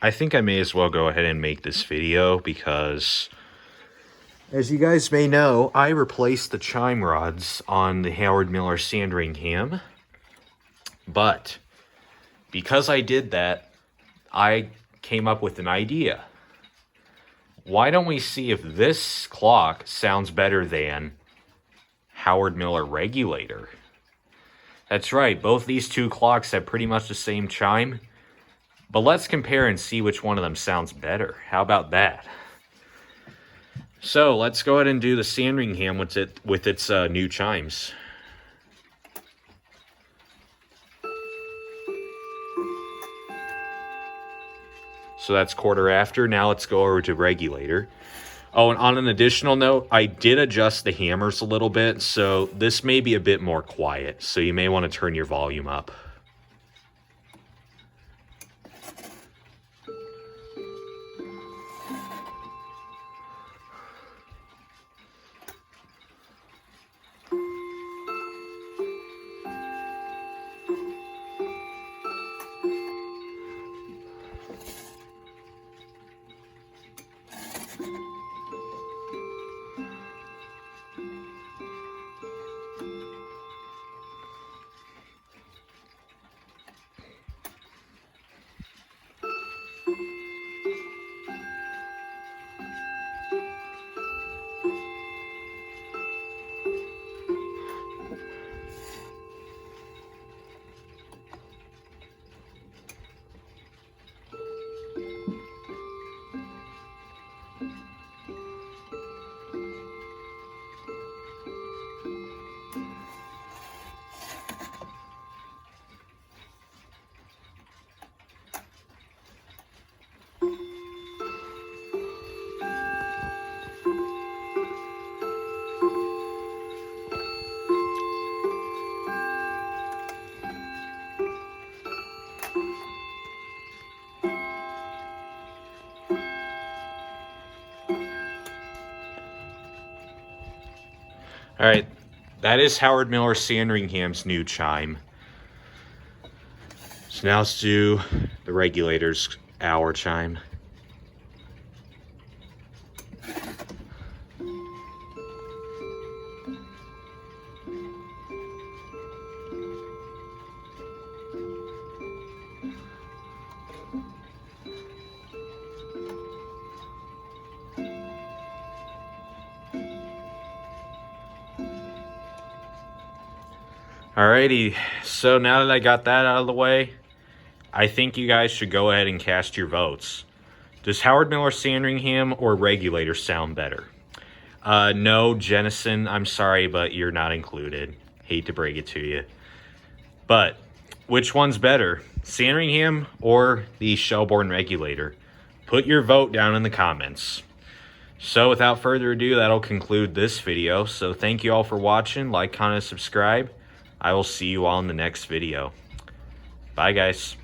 I think I may as well go ahead and make this video because, as you guys may know, I replaced the chime rods on the Howard Miller Sandringham. But because I did that, I came up with an idea. Why don't we see if this clock sounds better than Howard Miller Regulator? That's right, both these two clocks have pretty much the same chime. But let's compare and see which one of them sounds better. How about that? So let's go ahead and do the Sandringham with its new chimes. So that's quarter after. Now let's go over to regulator. Oh, and on an additional note, I did adjust the hammers a little bit, so this may be a bit more quiet. So you may want to turn your volume up. All right, that is Howard Miller Sandringham's new chime. So now let's do the regulator's hour chime. Alrighty, so now that I got that out of the way, I think you guys should go ahead and cast your votes. Does Howard Miller Sandringham or Regulator sound better? No, Jennison, I'm sorry, but you're not included. Hate to break it to you. But which one's better, Sandringham or the Shelbourne Regulator? Put your vote down in the comments. So without further ado, that'll conclude this video. So thank you all for watching. Like, comment, subscribe. I will see you all in the next video. Bye, guys.